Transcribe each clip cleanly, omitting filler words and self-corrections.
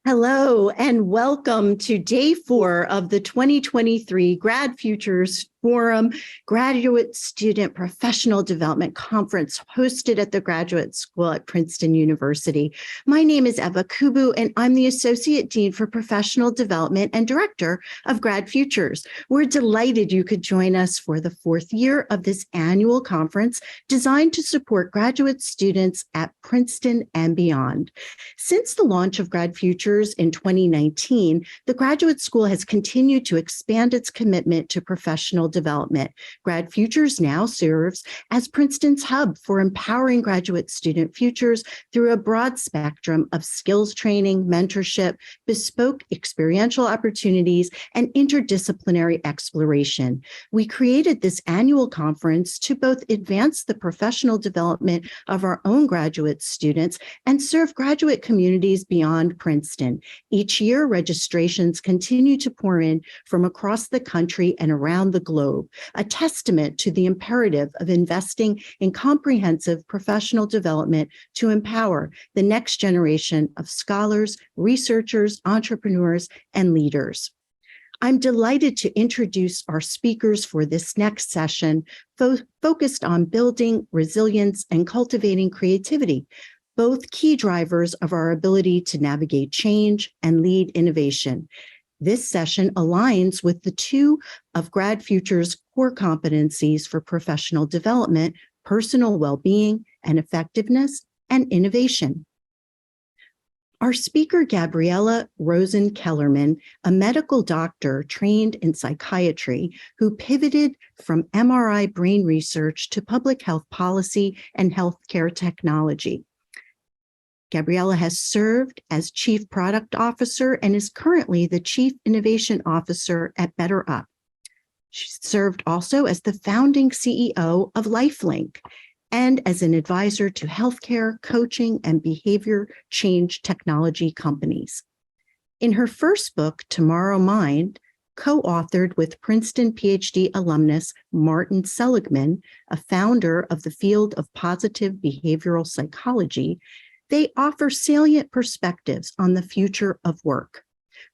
Hello and welcome to day 4 of the 2023 Grad Futures Forum Graduate Student Professional Development Conference hosted at the Graduate School at Princeton University. My name is Eva Kubu and I'm the Associate Dean for Professional Development and Director of Grad Futures. We're delighted you could join us for the 4th year of this annual conference designed to support graduate students at Princeton and beyond. Since the launch of Grad Futures in 2019, the Graduate School has continued to expand its commitment to professional development. Grad Futures now serves as Princeton's hub for empowering graduate student futures through a broad spectrum of skills training, mentorship, bespoke experiential opportunities, and interdisciplinary exploration. We created this annual conference to both advance the professional development of our own graduate students and serve graduate communities beyond Princeton. Each year, registrations continue to pour in from across the country and around the globe, a testament to the imperative of investing in comprehensive professional development to empower the next generation of scholars, researchers, entrepreneurs, and leaders. I'm delighted to introduce our speakers for this next session, focused on building resilience and cultivating creativity, both key drivers of our ability to navigate change and lead innovation. This session aligns with the two of Grad Futures' core competencies for professional development, personal well-being and effectiveness, and innovation. Our speaker, Gabriella Rosen Kellerman, a medical doctor trained in psychiatry who pivoted from MRI brain research to public health policy and healthcare technology. Gabriella has served as Chief Product Officer and is currently the Chief Innovation Officer at BetterUp. She served also as the founding CEO of LifeLink and as an advisor to healthcare, coaching, and behavior change technology companies. In her first book, Tomorrowmind, co-authored with Princeton Ph.D. alumnus Martin Seligman, a founder of the field of positive behavioral psychology, they offer salient perspectives on the future of work.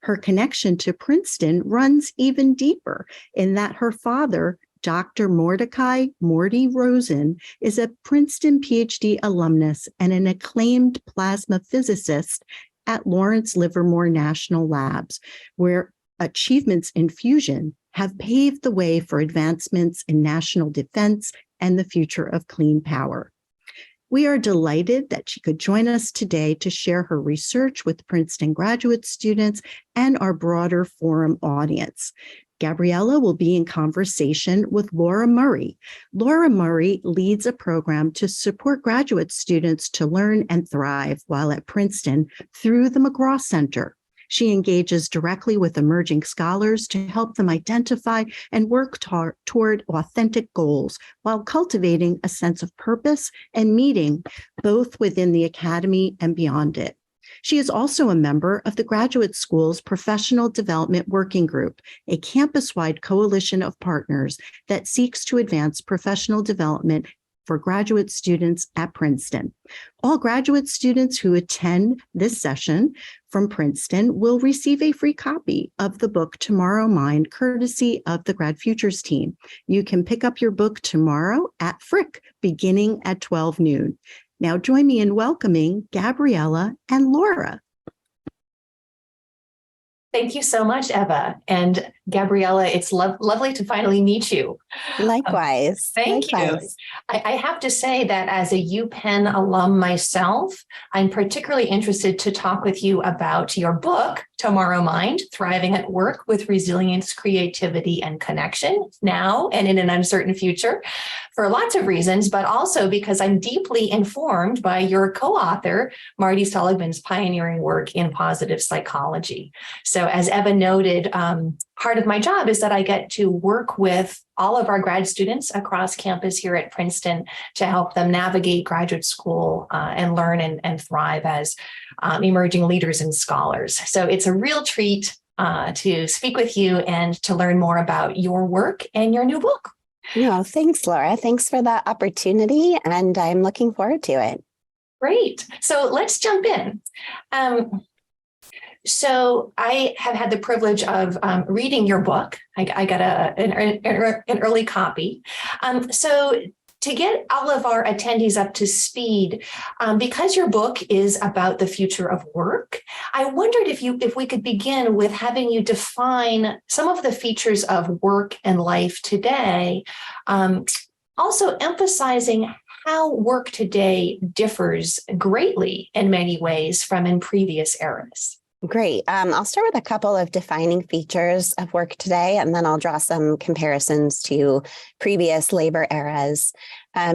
Her connection to Princeton runs even deeper in that her father, Dr. Mordecai Morty Rosen, is a Princeton PhD alumnus and an acclaimed plasma physicist at Lawrence Livermore National Labs, where achievements in fusion have paved the way for advancements in national defense and the future of clean power. We are delighted that she could join us today to share her research with Princeton graduate students and our broader forum audience. Gabriella will be in conversation with Laura Murray. Laura Murray leads a program to support graduate students to learn and thrive while at Princeton through the McGraw Center. She engages directly with emerging scholars to help them identify and work toward authentic goals while cultivating a sense of purpose and meaning both within the academy and beyond it. She is also a member of the Graduate School's Professional Development Working Group, a campus-wide coalition of partners that seeks to advance professional development for graduate students at Princeton. All graduate students who attend this session from Princeton will receive a free copy of the book Tomorrowmind, courtesy of the Grad Futures team. You can pick up your book tomorrow at Frick, beginning at 12 noon. Now join me in welcoming Gabriella and Laura. Thank you so much, Eva. And Gabriella, it's lovely to finally meet you. Likewise. Thank you. I have to say that as a UPenn alum myself, I'm particularly interested to talk with you about your book, Tomorrowmind, Thriving at Work with Resilience, Creativity, and Connection, now and in an uncertain future, for lots of reasons, but also because I'm deeply informed by your co-author, Marty Seligman's pioneering work in positive psychology. So as Eva noted, part of my job is that I get to work with all of our grad students across campus here at Princeton to help them navigate graduate school and learn and thrive as emerging leaders and scholars. So it's a real treat to speak with you and to learn more about your work and your new book. No, thanks, Laura. Thanks for the opportunity, and I'm looking forward to it. Great. So let's jump in. So I have had the privilege of reading your book. I got an early copy. So to get all of our attendees up to speed, because your book is about the future of work, I wondered if we could begin with having you define some of the features of work and life today, also emphasizing how work today differs greatly in many ways from in previous eras. Great. I'll start with a couple of defining features of work today, and then I'll draw some comparisons to previous labor eras.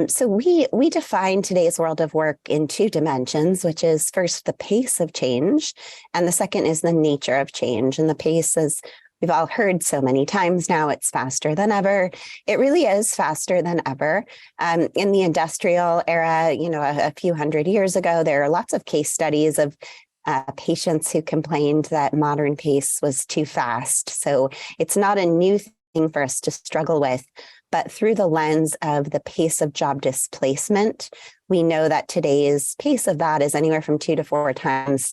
So we define today's world of work in two dimensions, which is first the pace of change, and the second is the nature of change. And the pace, as we've all heard so many times now, it's faster than ever. It really is faster than ever. In the industrial era, a few hundred years ago, there are lots of case studies of patients who complained that modern pace was too fast. So it's not a new thing for us to struggle with, but through the lens of the pace of job displacement, we know that today's pace of that is anywhere from 2 to 4 times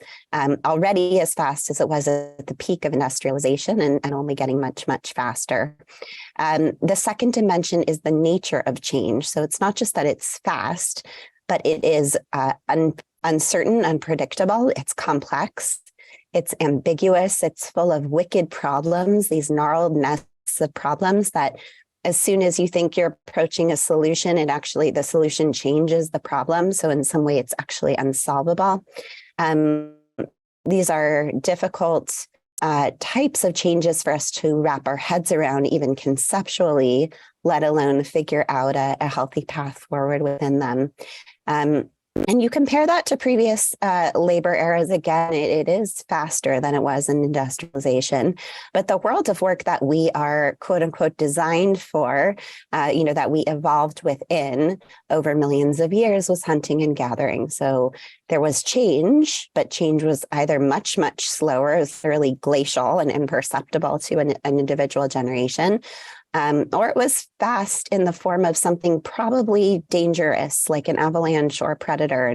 already as fast as it was at the peak of industrialization, and only getting much, much faster. The second dimension is the nature of change. So it's not just that it's fast, but it is uncertain, unpredictable, it's complex, it's ambiguous, it's full of wicked problems, these gnarled nests of problems that as soon as you think you're approaching a solution, the solution changes the problem. So in some way, it's actually unsolvable. These are difficult types of changes for us to wrap our heads around, even conceptually, let alone figure out a healthy path forward within them. And you compare that to previous labor eras, again, it is faster than it was in industrialization. But the world of work that we are, quote unquote, designed for, that we evolved within over millions of years, was hunting and gathering. So there was change, but change was either much, much slower, it was thoroughly glacial and imperceptible to an individual generation, or it was fast in the form of something probably dangerous, like an avalanche or a predator.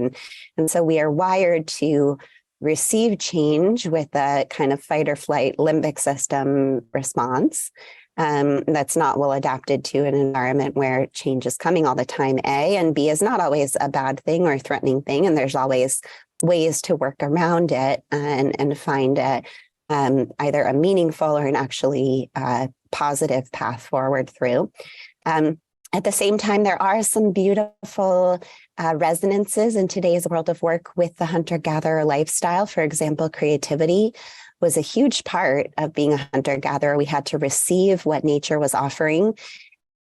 And so we are wired to receive change with a kind of fight or flight limbic system response that's not well adapted to an environment where change is coming all the time, A, and B is not always a bad thing or a threatening thing. And there's always ways to work around it and find either a meaningful or an actually positive path forward through. At the same time, there are some beautiful resonances in today's world of work with the hunter-gatherer lifestyle. For example, creativity was a huge part of being a hunter-gatherer. We had to receive what nature was offering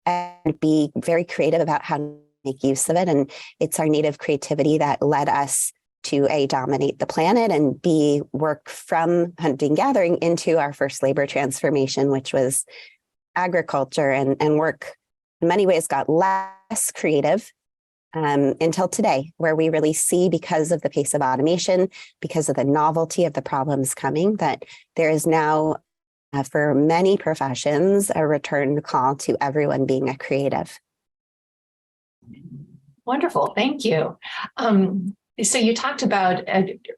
and be very creative about how to make use of it. And it's our native creativity that led us to A, dominate the planet, and B, work from hunting gathering into our first labor transformation, which was agriculture, and work in many ways got less creative until today, where we really see, because of the pace of automation, because of the novelty of the problems coming, that there is now, for many professions, a return call to everyone being a creative. Wonderful. Thank you. So you talked about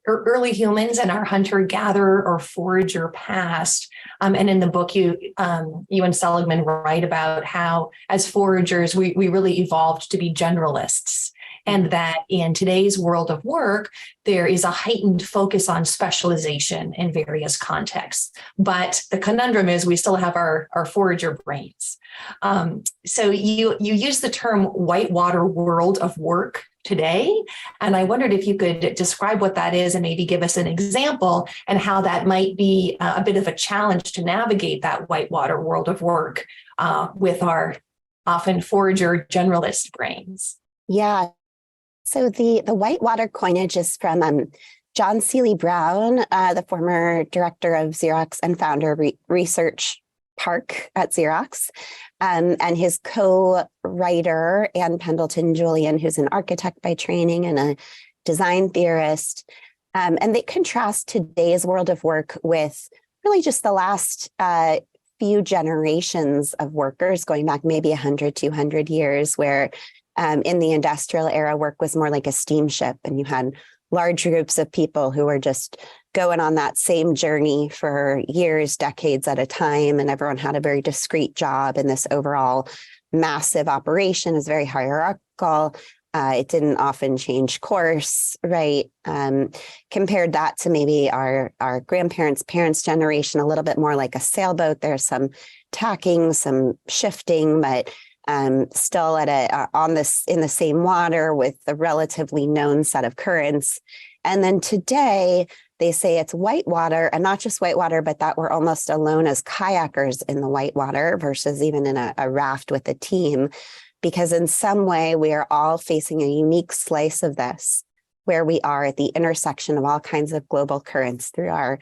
early humans and our hunter-gatherer or forager past. And in the book, you and Seligman write about how, as foragers, we really evolved to be generalists. And that in today's world of work, there is a heightened focus on specialization in various contexts. But the conundrum is we still have our forager brains. So you use the term whitewater world of work today. And I wondered if you could describe what that is and maybe give us an example and how that might be a bit of a challenge to navigate that whitewater world of work with our often forager generalist brains. Yeah. So the whitewater coinage is from John Seely Brown, the former director of Xerox and founder of Research Park at Xerox, and his co-writer, Ann Pendleton Julian, who's an architect by training and a design theorist. And they contrast today's world of work with really just the last few generations of workers, going back maybe 100, 200 years, where in the industrial era, work was more like a steamship, and you had large groups of people who were just going on that same journey for years, decades at a time, and everyone had a very discrete job, and this overall massive operation is very hierarchical. It didn't often change course, right? Compared that to maybe our grandparents' parents' generation, a little bit more like a sailboat. There's some tacking, some shifting, but still at in the same water with a relatively known set of currents. And then today, they say it's whitewater, and not just whitewater, but that we're almost alone as kayakers in the whitewater versus even in a raft with a team. Because in some way, we are all facing a unique slice of this, where we are at the intersection of all kinds of global currents through our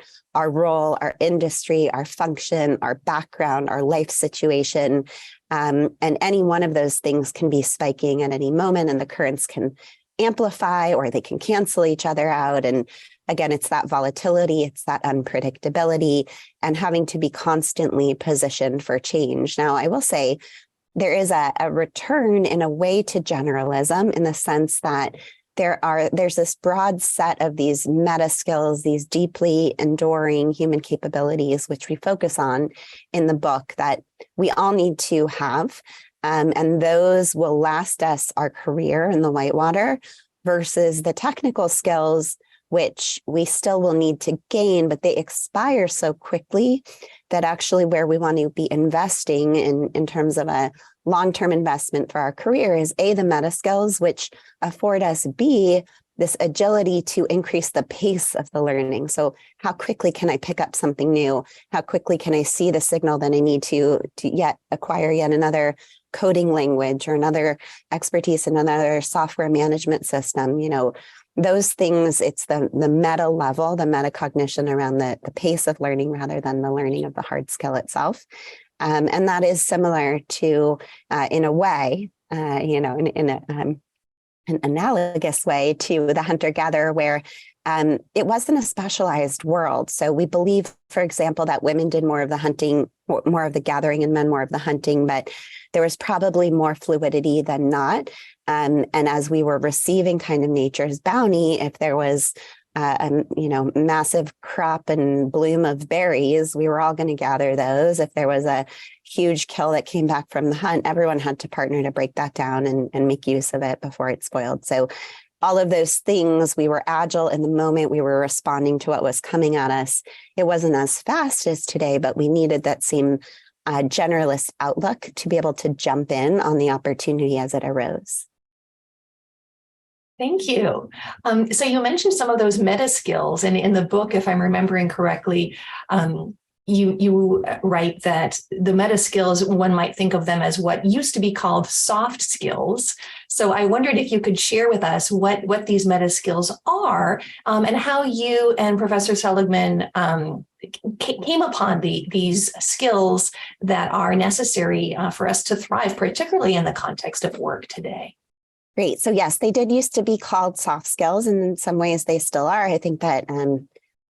role, our industry, our function, our background, our life situation. And any one of those things can be spiking at any moment, and the currents can amplify or they can cancel each other out. And again, it's that volatility, it's that unpredictability, and having to be constantly positioned for change. Now, I will say, there is a return in a way to generalism, in the sense that there's this broad set of these meta skills, these deeply enduring human capabilities, which we focus on in the book, that we all need to have. And those will last us our career in the whitewater, versus the technical skills, which we still will need to gain, but they expire so quickly that actually where we want to be investing in terms of a long-term investment for our career is A, the meta skills, which afford us B, this agility to increase the pace of the learning. So how quickly can I pick up something new? How quickly can I see the signal that I need to acquire yet another coding language or another expertise in another software management system? Those things, it's the meta level, the metacognition around the pace of learning rather than the learning of the hard skill itself. And that is similar to, in a way, in an analogous way to the hunter-gatherer, where it wasn't a specialized world. So we believe, for example, that women did more of the hunting, more of the gathering, and men more of the hunting, but there was probably more fluidity than not. And as we were receiving kind of nature's bounty, if there was massive crop and bloom of berries, we were all going to gather those. If there was a huge kill that came back from the hunt, everyone had to partner to break that down and make use of it before it spoiled. So all of those things, we were agile in the moment. We were responding to what was coming at us. It wasn't as fast as today, but we needed that same generalist outlook to be able to jump in on the opportunity as it arose. Thank you. So you mentioned some of those meta skills, and in the book, if I'm remembering correctly, you write that the meta skills, one might think of them as what used to be called soft skills. So I wondered if you could share with us what these meta skills are, and how you and Professor Seligman came upon these skills that are necessary for us to thrive, particularly in the context of work today. Great. So yes, they did used to be called soft skills, and in some ways they still are. I think that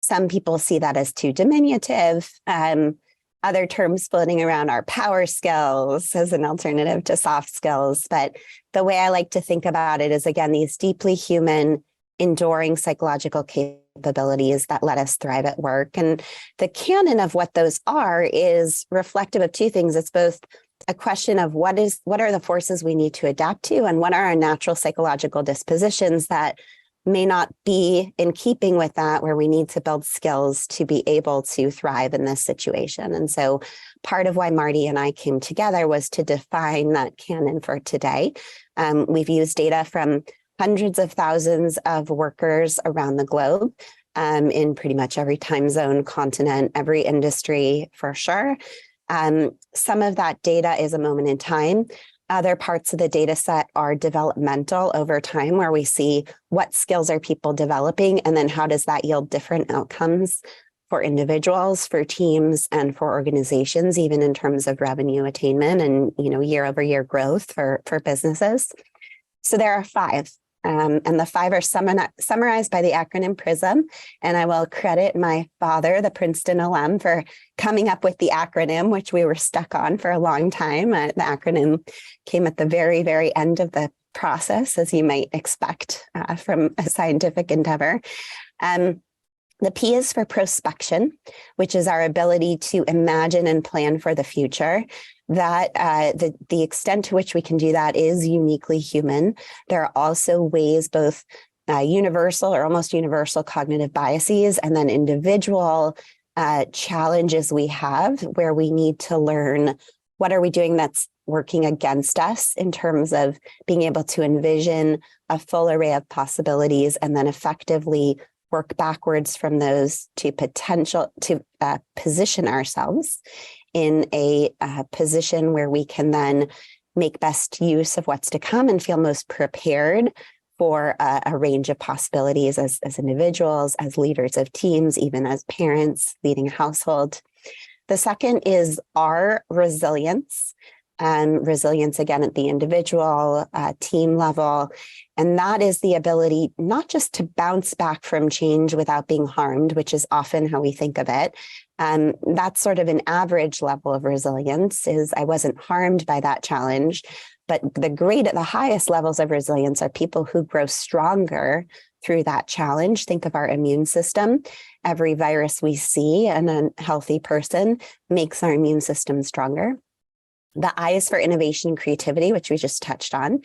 some people see that as too diminutive. Other terms floating around are power skills as an alternative to soft skills. But the way I like to think about it is, again, these deeply human, enduring psychological capabilities that let us thrive at work. And the canon of what those are is reflective of two things. It's both a question of what are the forces we need to adapt to, and what are our natural psychological dispositions that may not be in keeping with that, where we need to build skills to be able to thrive in this situation. And so part of why Marty and I came together was to define that canon for today. We've used data from hundreds of thousands of workers around the globe, in pretty much every time zone, continent, every industry for sure. Some of that data is a moment in time. Other parts of the data set are developmental over time, where we see what skills are people developing, and then how does that yield different outcomes for individuals, for teams, and for organizations, even in terms of revenue attainment and year over year growth for businesses. So there are 5. And the 5 are summarized by the acronym PRISM. And I will credit my father, the Princeton alum, for coming up with the acronym, which we were stuck on for a long time. The acronym came at the very, very end of the process, as you might expect from a scientific endeavor. The P is for prospection, which is our ability to imagine and plan for the future. That the extent to which we can do that is uniquely human. There are also ways, both universal or almost universal cognitive biases, and then individual challenges we have where we need to learn what are we doing that's working against us in terms of being able to envision a full array of possibilities and then effectively work backwards from those to position ourselves in a position where we can then make best use of what's to come and feel most prepared for a range of possibilities as individuals, as leaders of teams, even as parents leading a household. The second is our resilience. Resilience, again, at the individual, team level. And that is the ability not just to bounce back from change without being harmed, which is often how we think of it. That's sort of an average level of resilience, is I wasn't harmed by that challenge. But the highest levels of resilience are people who grow stronger through that challenge. Think of our immune system. Every virus we see in a healthy person makes our immune system stronger. The I is for innovation and creativity, which we just touched on.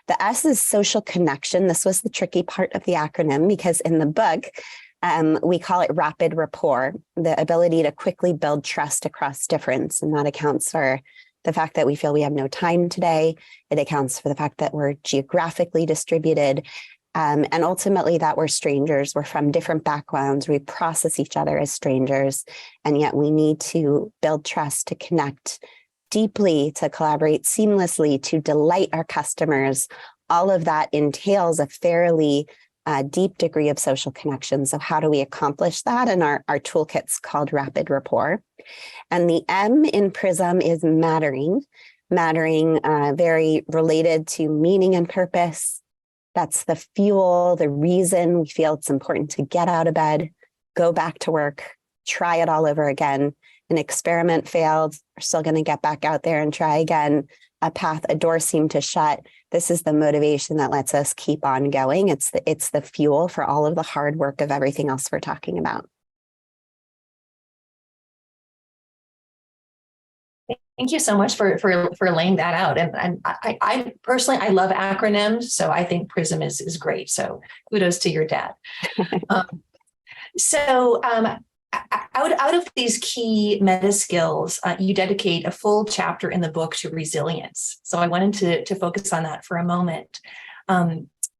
The S is social connection. This was the tricky part of the acronym because in the book, we call it rapid rapport, the ability to quickly build trust across difference. And that accounts for the fact that we feel we have no time today. It accounts for the fact that we're geographically distributed. And ultimately that we're strangers. We're from different backgrounds. We process each other as strangers. And yet we need to build trust, to connect deeply, to collaborate seamlessly, to delight our customers. All of that entails a fairly deep degree of social connection. So how do we accomplish that? And our toolkit's called Rapid Rapport. And the M in PRISM is mattering. Mattering, very related to meaning and purpose. That's the fuel, the reason we feel it's important to get out of bed, go back to work, try it all over again. An experiment failed, we're still going to get back out there and try again. A door seemed to shut. This is the motivation that lets us keep on going. It's the fuel for all of the hard work of everything else we're talking about. Thank you so much for laying that out. And I personally, I love acronyms, so I think PRISM is great. So kudos to your dad. Out of these key meta skills, you dedicate a full chapter in the book to resilience. So I wanted to focus on that for a moment.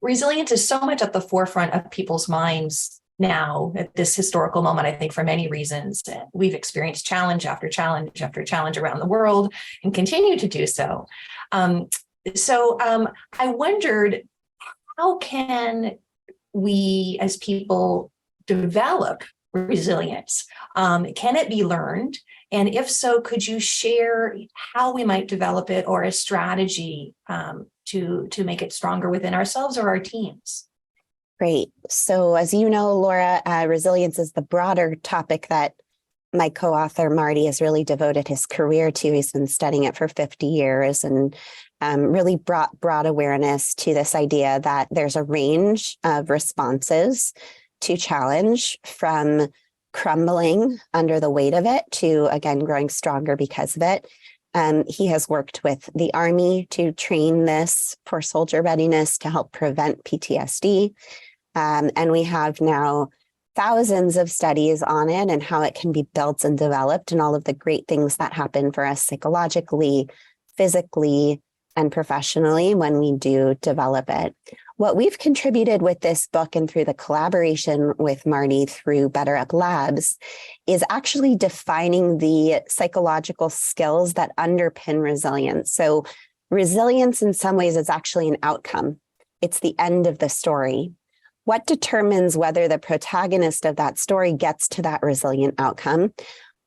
Resilience is so much at the forefront of people's minds now at this historical moment, I think for many reasons. We've experienced challenge after challenge after challenge around the world and continue to do so. I wondered, how can we as people develop resilience? Can it be learned? And if so, could you share how we might develop it or a strategy to make it stronger within ourselves or our teams? Great. So as you know, Laura, resilience is the broader topic that my co-author Marty has really devoted his career to. He's been studying it for 50 years and really brought broad awareness to this idea that there's a range of responses to challenge, from crumbling under the weight of it to, again, growing stronger because of it. He has worked with the Army to train this for soldier readiness to help prevent PTSD. And we have now thousands of studies on it and how it can be built and developed and all of the great things that happen for us psychologically, physically, and professionally when we do develop it. What we've contributed with this book and through the collaboration with Marty through Better Up Labs is actually defining the psychological skills that underpin resilience. So resilience in some ways is actually an outcome. It's the end of the story. What determines whether the protagonist of that story gets to that resilient outcome?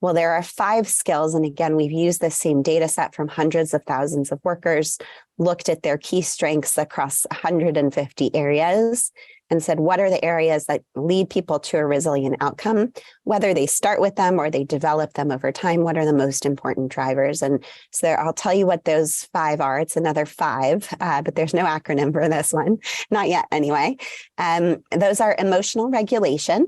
Well, there are 5 skills. And again, we've used the same data set from hundreds of thousands of workers, looked at their key strengths across 150 areas and said, what are the areas that lead people to a resilient outcome? Whether they start with them or they develop them over time, what are the most important drivers? And so I'll tell you what those 5 are. It's another 5, but there's no acronym for this one. Not yet, anyway. Those are emotional regulation,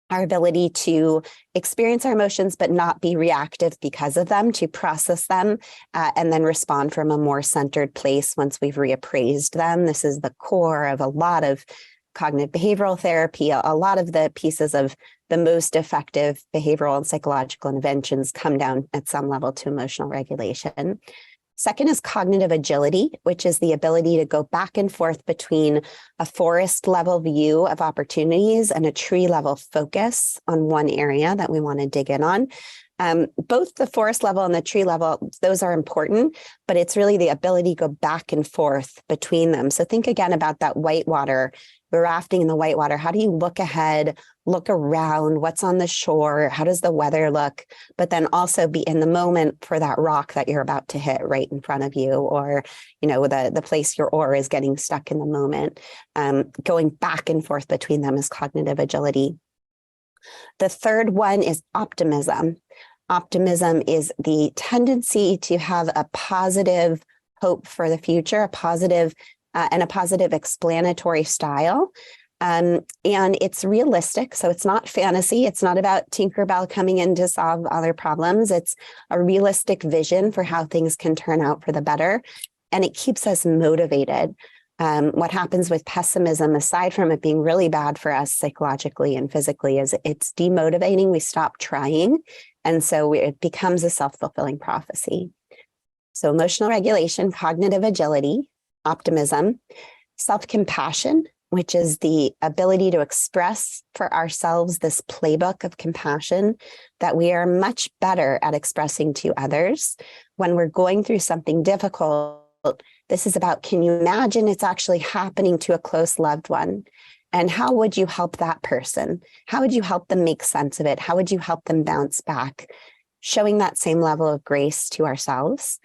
our ability to experience our emotions, but not be reactive because of them, to process them, and then respond from a more centered place once we've reappraised them. This is the core of a lot of cognitive behavioral therapy. A lot of the pieces of the most effective behavioral and psychological interventions come down at some level to emotional regulation. Second is cognitive agility, which is the ability to go back and forth between a forest level view of opportunities and a tree level focus on one area that we want to dig in on. Both the forest level and the tree level, those are important, but it's really the ability to go back and forth between them. So think again about that whitewater. We're rafting in the whitewater. How do you look ahead, look around, what's on the shore? How does the weather look? But then also be in the moment for that rock that you're about to hit right in front of you, or, the place your oar is getting stuck in the moment. Going back and forth between them is cognitive agility. The third one is optimism. Optimism is the tendency to have a positive hope for the future, a positive explanatory style. And it's realistic. So it's not fantasy. It's not about Tinkerbell coming in to solve other problems. It's a realistic vision for how things can turn out for the better. And it keeps us motivated. What happens with pessimism, aside from it being really bad for us psychologically and physically, is it's demotivating. We stop trying. And so it becomes a self-fulfilling prophecy. So emotional regulation, cognitive agility, optimism, self-compassion, which is the ability to express for ourselves this playbook of compassion that we are much better at expressing to others. When we're going through something difficult, this is about, can you imagine it's actually happening to a close loved one? And how would you help that person? How would you help them make sense of it? How would you help them bounce back? Showing that same level of grace to ourselves.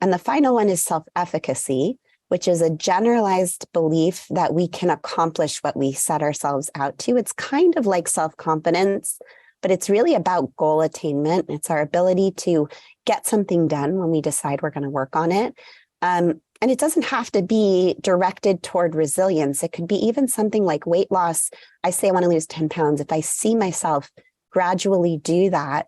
And the final one is self-efficacy, which is a generalized belief that we can accomplish what we set ourselves out to. It's kind of like self-confidence, but it's really about goal attainment. It's our ability to get something done when we decide we're going to work on it. And it doesn't have to be directed toward resilience. It could be even something like weight loss. I say I want to lose 10 pounds. If I see myself gradually do that,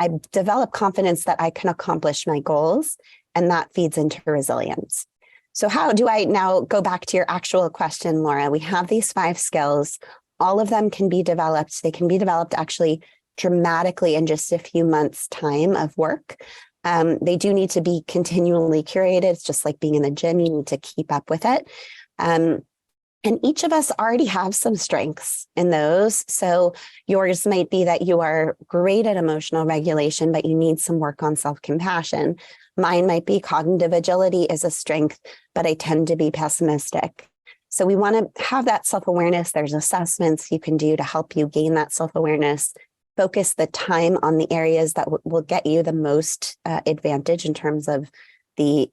I develop confidence that I can accomplish my goals, and that feeds into resilience. So how do I now go back to your actual question, Laura? We have these 5 skills. All of them can be developed. They can be developed actually dramatically in just a few months' time of work. They do need to be continually curated. It's just like being in the gym. You need to keep up with it. And each of us already have some strengths in those. So yours might be that you are great at emotional regulation, but you need some work on self-compassion. Mine might be cognitive agility is a strength, but I tend to be pessimistic. So we want to have that self-awareness. There's assessments you can do to help you gain that self-awareness. Focus the time on the areas that will get you the most advantage in terms of the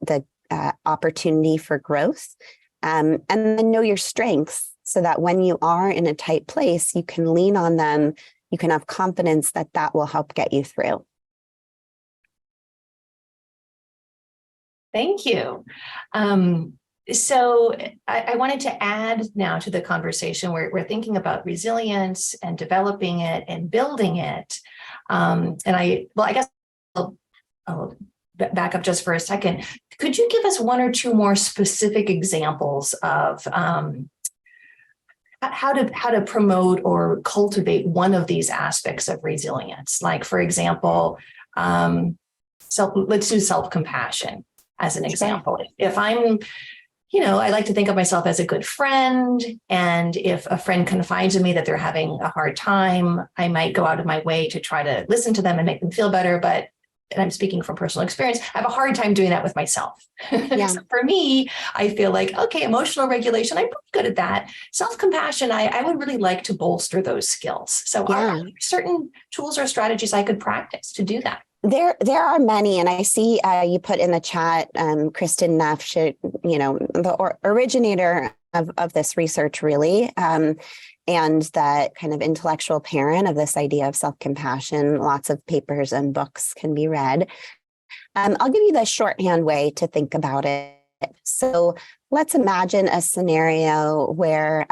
opportunity for growth. And then know your strengths so that when you are in a tight place, you can lean on them. You can have confidence that that will help get you through. Thank you. So I wanted to add now to the conversation where we're thinking about resilience and developing it and building it. I guess I'll back up just for a second. Could you give us 1 or 2 more specific examples of how to promote or cultivate one of these aspects of resilience? Like, for example, let's do self-compassion as an example. If I'm I like to think of myself as a good friend. And if a friend confides in me that they're having a hard time, I might go out of my way to try to listen to them and make them feel better. But, and I'm speaking from personal experience, I have a hard time doing that with myself. Yeah. So for me, I feel like, okay, emotional regulation, I'm pretty good at that. Self-compassion, I would really like to bolster those skills. So are there certain tools or strategies I could practice to do that? There are many, and I see you put in the chat, Kristen Neff, the originator of this research, really, and that kind of intellectual parent of this idea of self-compassion. Lots of papers and books can be read. I'll give you the shorthand way to think about it. So let's imagine a scenario where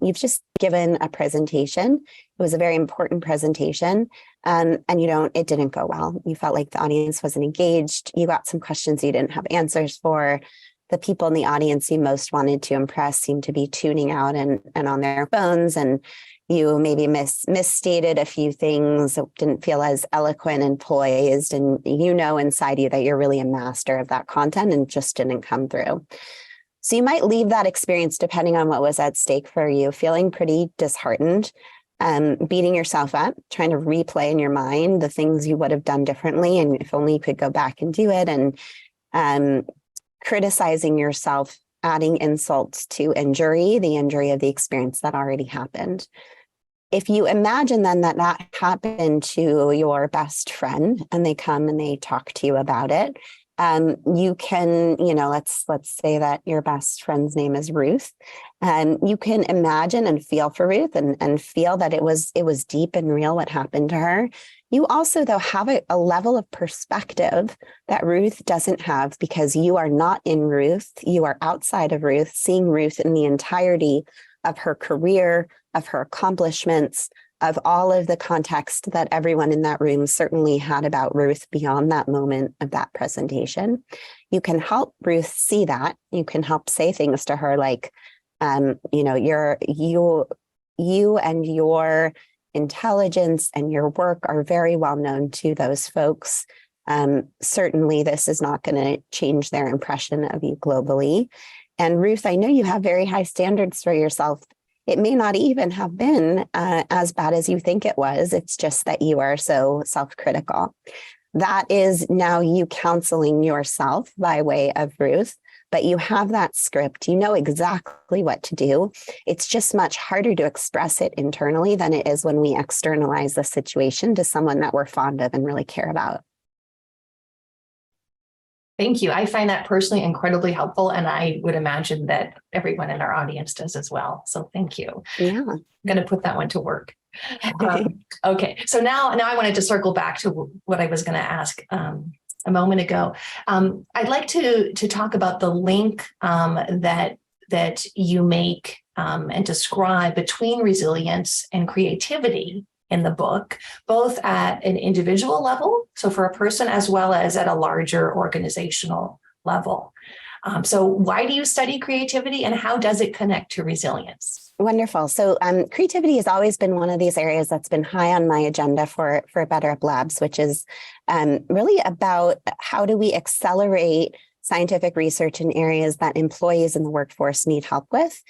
you've just given a presentation. It was a very important presentation. And it didn't go well. You felt like the audience wasn't engaged. You got some questions you didn't have answers for. The people in the audience you most wanted to impress seemed to be tuning out and on their phones. And you maybe misstated a few things, didn't feel as eloquent and poised. And inside you that you're really a master of that content and just didn't come through. So you might leave that experience, depending on what was at stake for you, feeling pretty disheartened, beating yourself up, trying to replay in your mind the things you would have done differently. And if only you could go back and do it, and criticizing yourself, adding insults to injury, the injury of the experience that already happened. If you imagine then that happened to your best friend and they come and they talk to you about it, you can, let's say that your best friend's name is Ruth, and you can imagine and feel for Ruth and feel that it was deep and real what happened to her. You also, though, have a level of perspective that Ruth doesn't have, because you are not in Ruth. You are outside of Ruth, seeing Ruth in the entirety of her career, of her accomplishments, of all of the context that everyone in that room certainly had about Ruth beyond that moment of that presentation. You can help Ruth see that. You can help say things to her like, you and your intelligence and your work are very well known to those folks. Certainly, this is not going to change their impression of you globally. And Ruth, I know you have very high standards for yourself. It may not even have been as bad as you think it was. It's just that you are so self-critical. That is now you counseling yourself by way of Ruth, but you have that script. You know exactly what to do. It's just much harder to express it internally than it is when we externalize the situation to someone that we're fond of and really care about. Thank you. I find that personally incredibly helpful, and I would imagine that everyone in our audience does as well. So thank you. Yeah. I'm going to put that one to work. Okay. So now I wanted to circle back to what I was going to ask a moment ago. I'd like to talk about the link that you make and describe between resilience and creativity in the book, both at an individual level, so for a person, as well as at a larger organizational level. So why do you study creativity, and how does it connect to resilience? Wonderful. So creativity has always been one of these areas that's been high on my agenda for Better Up Labs, which is really about how do we accelerate scientific research in areas that employees in the workforce need help with,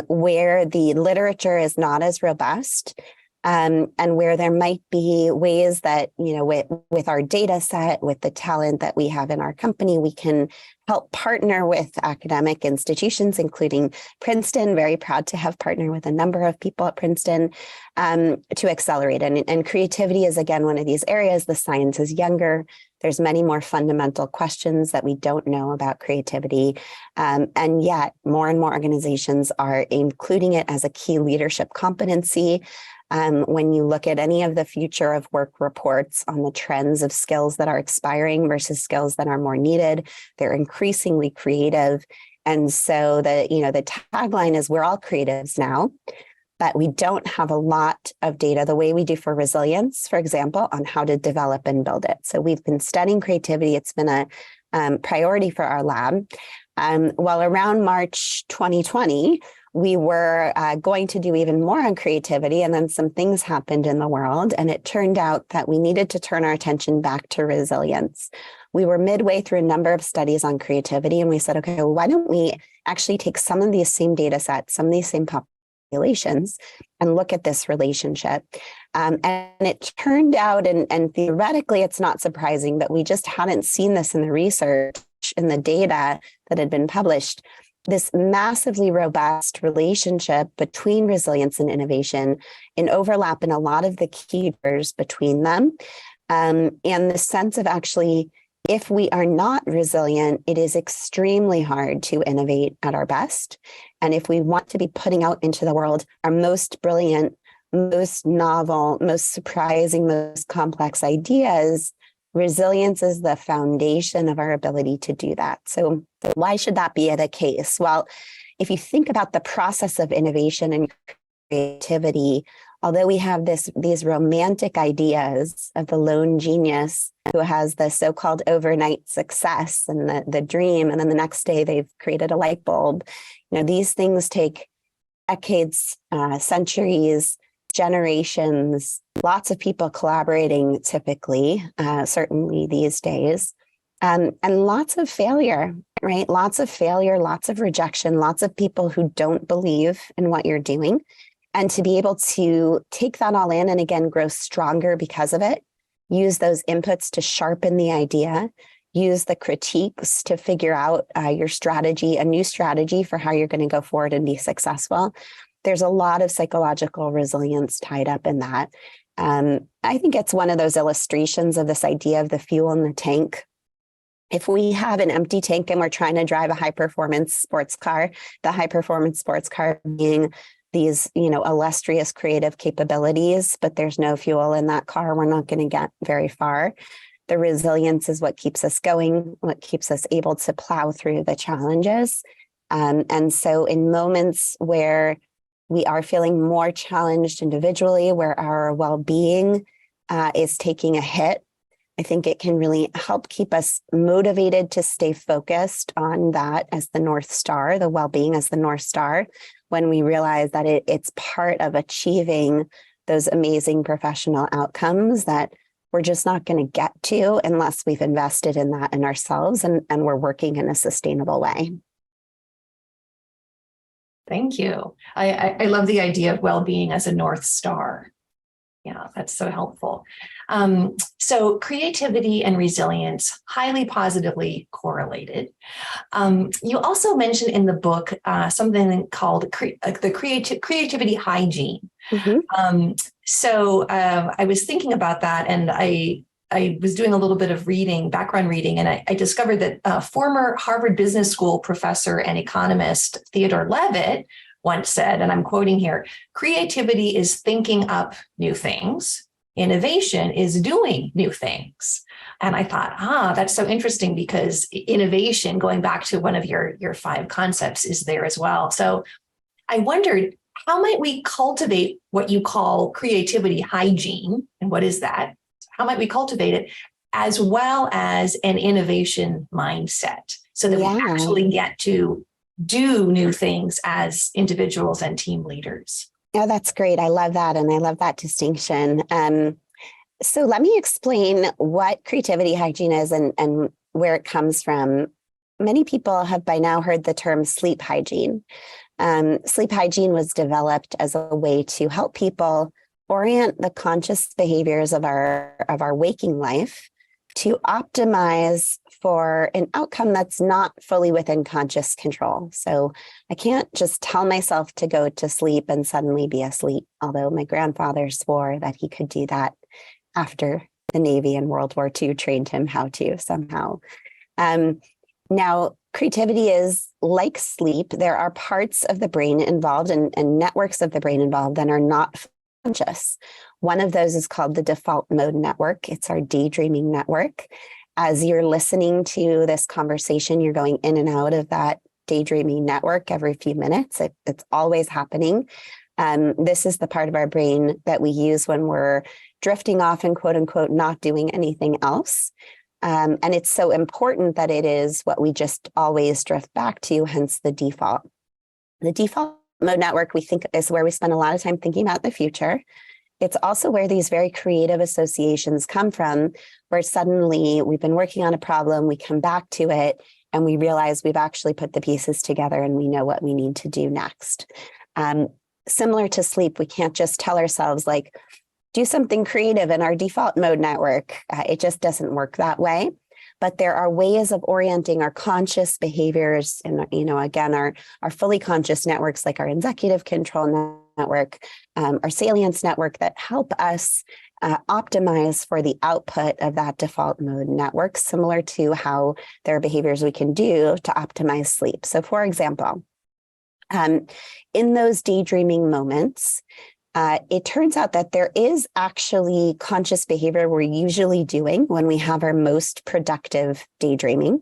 where the literature is not as robust. And where there might be ways that, with our data set, with the talent that we have in our company, we can help partner with academic institutions, including Princeton. Very proud to have partnered with a number of people at Princeton to accelerate. And creativity is, again, one of these areas. The science is younger. There's many more fundamental questions that we don't know about creativity. And yet more and more organizations are including it as a key leadership competency. When you look at any of the future of work reports on the trends of skills that are expiring versus skills that are more needed, they're increasingly creative. And so the tagline is, we're all creatives now, but we don't have a lot of data the way we do for resilience, for example, on how to develop and build it. So we've been studying creativity. It's been a priority for our lab. Well, around March 2020, we were going to do even more on creativity, and then some things happened in the world, and it turned out that we needed to turn our attention back to resilience. We were midway through a number of studies on creativity, and we said, okay, well, why don't we actually take some of these same data sets, some of these same populations, and look at this relationship. And it turned out, and theoretically, it's not surprising, but we just hadn't seen this in the research, in the data that had been published, this massively robust relationship between resilience and innovation, in overlap in a lot of the key drivers between them. And the sense of actually, if we are not resilient, it is extremely hard to innovate at our best. And if we want to be putting out into the world our most brilliant, most novel, most surprising, most complex ideas, resilience is the foundation of our ability to do that. So why should that be the case? Well, if you think about the process of innovation and creativity, although we have these romantic ideas of the lone genius who has the so-called overnight success and the dream, and then the next day they've created a light bulb, these things take decades, centuries, generations, lots of people collaborating typically, certainly these days, and lots of failure, right? Lots of failure, lots of rejection, lots of people who don't believe in what you're doing. And to be able to take that all in and again, grow stronger because of it, use those inputs to sharpen the idea, use the critiques to figure out your strategy, a new strategy for how you're going to go forward and be successful. There's a lot of psychological resilience tied up in that. I think it's one of those illustrations of this idea of the fuel in the tank. If we have an empty tank and we're trying to drive a high-performance sports car, the high-performance sports car being these, illustrious creative capabilities, but there's no fuel in that car, we're not going to get very far. The resilience is what keeps us going, what keeps us able to plow through the challenges. And so in moments where we are feeling more challenged individually, where our well-being is taking a hit, I think it can really help keep us motivated to stay focused on that as the North Star, the well-being as the North Star, when we realize that it's part of achieving those amazing professional outcomes that we're just not going to get to unless we've invested in that in ourselves and we're working in a sustainable way. Thank you. I love the idea of well-being as a North Star. Yeah, that's so helpful. So creativity and resilience, highly positively correlated. You also mentioned in the book something called the creativity hygiene. Mm-hmm. So I was thinking about that, and I was doing a little bit of background reading, and I discovered that former Harvard Business School professor and economist Theodore Levitt once said, and I'm quoting here, "Creativity is thinking up new things. Innovation is doing new things." And I thought, that's so interesting, because innovation, going back to one of your 5 concepts, is there as well. So I wondered, how might we cultivate what you call creativity hygiene? And what is that? How might we cultivate it, as well as an innovation mindset, so that we actually get to do new things as individuals and team leaders? Yeah, that's great. I love that. And I love that distinction. So let me explain what creativity hygiene is and where it comes from. Many people have by now heard the term sleep hygiene. Sleep hygiene was developed as a way to help people orient the conscious behaviors of our waking life to optimize for an outcome that's not fully within conscious control. So I can't just tell myself to go to sleep and suddenly be asleep, although my grandfather swore that he could do that after the Navy in World War II trained him how to somehow. Now, creativity is like sleep. There are parts of the brain involved and networks of the brain involved that are not conscious. One of those is called the default mode network. It's our daydreaming network. As you're listening to this conversation, you're going in and out of that daydreaming network every few minutes. It's always happening. This is the part of our brain that we use when we're drifting off and quote unquote not doing anything else. And it's so important that it is what we just always drift back to, hence the default. The default mode network, we think, is where we spend a lot of time thinking about the future. It's also where these very creative associations come from, where suddenly we've been working on a problem, we come back to it, and we realize we've actually put the pieces together and we know what we need to do next. Similar to sleep, we can't just tell ourselves, like, do something creative in our default mode network. It just doesn't work that way. But there are ways of orienting our conscious behaviors and, again, our fully conscious networks, like our executive control network, our salience network, that help us optimize for the output of that default mode network, similar to how there are behaviors we can do to optimize sleep. So, for example, in those daydreaming moments, it turns out that there is actually conscious behavior we're usually doing when we have our most productive daydreaming.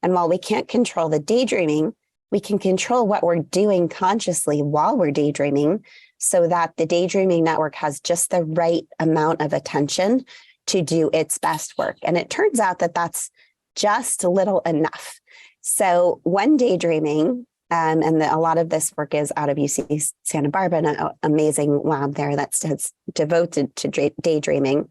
And while we can't control the daydreaming, we can control what we're doing consciously while we're daydreaming, so that the daydreaming network has just the right amount of attention to do its best work. And it turns out that that's just little enough. So when daydreaming, a lot of this work is out of UC Santa Barbara, an amazing lab there that's devoted to daydreaming.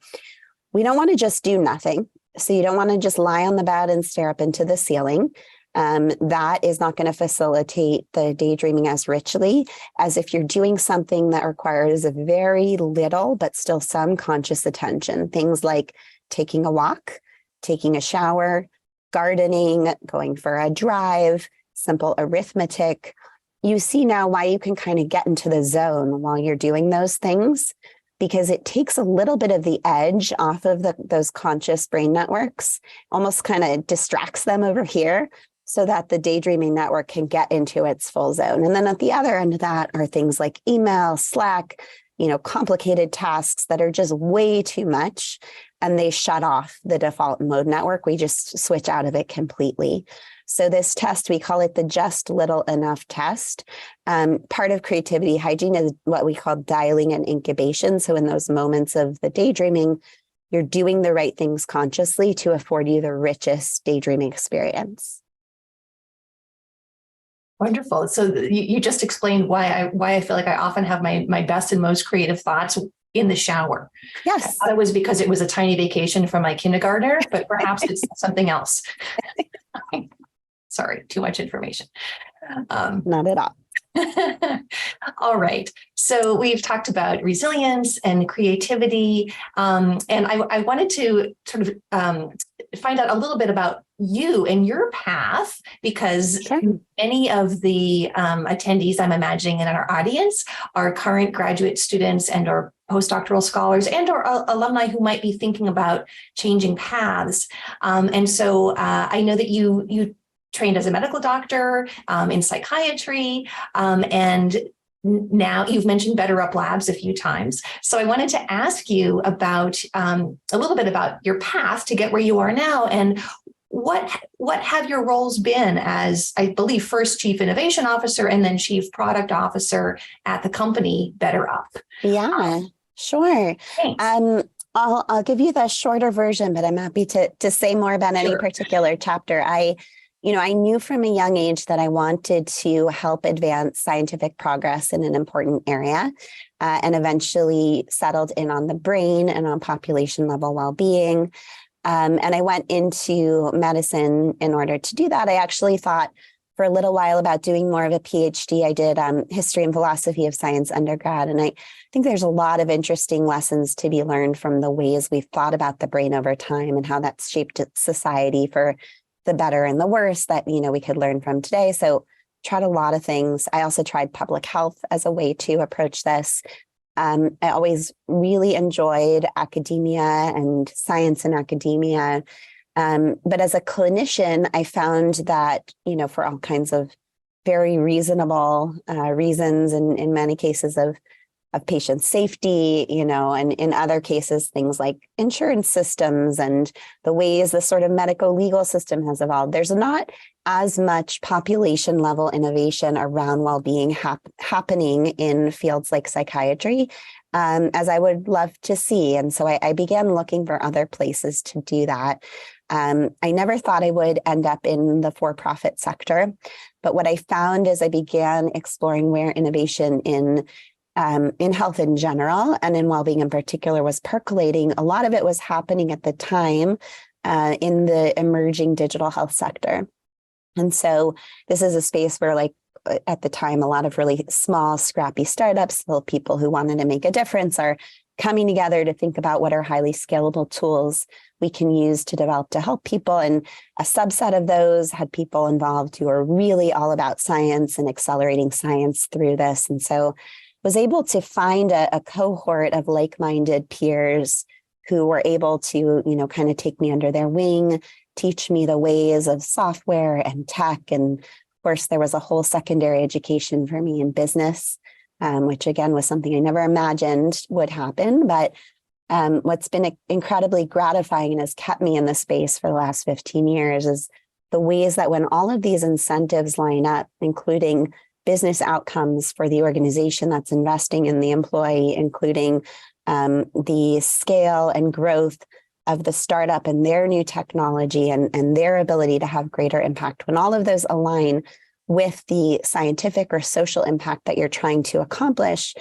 We don't want to just do nothing. So you don't want to just lie on the bed and stare up into the ceiling. That is not going to facilitate the daydreaming as richly as if you're doing something that requires a very little, but still some conscious attention. Things like taking a walk, taking a shower, gardening, going for a drive, simple arithmetic. You see now why you can kind of get into the zone while you're doing those things, because it takes a little bit of the edge off of those conscious brain networks, almost kind of distracts them over here so that the daydreaming network can get into its full zone. And then at the other end of that are things like email, Slack, complicated tasks that are just way too much, and they shut off the default mode network. We just switch out of it completely. So this test, we call it the just little enough test. Part of creativity hygiene is what we call dialing and incubation. So in those moments of the daydreaming, you're doing the right things consciously to afford you the richest daydreaming experience. Wonderful. So you just explained why I feel like I often have my best and most creative thoughts in the shower. Yes. I thought it was because it was a tiny vacation from my kindergartner, but perhaps it's something else. Sorry, too much information. Not at all. All right. So we've talked about resilience and creativity. And I wanted to sort of find out a little bit about you and your path, because Sure. many of the attendees, I'm imagining, in our audience are current graduate students and or postdoctoral scholars and or alumni who might be thinking about changing paths. And so I know that you trained as a medical doctor in psychiatry, and now you've mentioned Better Up Labs a few times. So I wanted to ask you about a little bit about your path to get where you are now, and what have your roles been as, I believe, first Chief Innovation Officer and then Chief Product Officer at the company Better Up? Yeah, sure. Thanks. I'll give you the shorter version, but I'm happy to say more about any Sure. particular chapter. I knew from a young age that I wanted to help advance scientific progress in an important area, and eventually settled in on the brain and on population level well-being. And I went into medicine in order to do that. I actually thought for a little while about doing more of a PhD. I did history and philosophy of science undergrad. And I think there's a lot of interesting lessons to be learned from the ways we've thought about the brain over time and how that's shaped society for the better and the worse that, we could learn from today. So tried a lot of things. I also tried public health as a way to approach this. I always really enjoyed academia and science in academia. But as a clinician, I found that, for all kinds of very reasonable reasons, and in many cases of patient safety, and in other cases, things like insurance systems and the ways the sort of medical legal system has evolved, there's not as much population level innovation around well-being happening in fields like psychiatry as I would love to see. And so I began looking for other places to do that. I never thought I would end up in the for-profit sector, but what I found as I began exploring where innovation in health in general and in well-being in particular was percolating, a lot of it was happening at the time in the emerging digital health sector. And so this is a space where, like, at the time, a lot of really small, scrappy startups, little people who wanted to make a difference are coming together to think about what are highly scalable tools we can use to develop to help people. And a subset of those had people involved who are really all about science and accelerating science through this. And so was able to find a cohort of like-minded peers who were able to, kind of take me under their wing, teach me the ways of software and tech. And of course, there was a whole secondary education for me in business, which again was something I never imagined would happen. But what's been incredibly gratifying and has kept me in the space for the last 15 years is the ways that when all of these incentives line up, including business outcomes for the organization that's investing in the employee, including the scale and growth of the startup and their new technology and their ability to have greater impact. When all of those align with the scientific or social impact that you're trying to accomplish,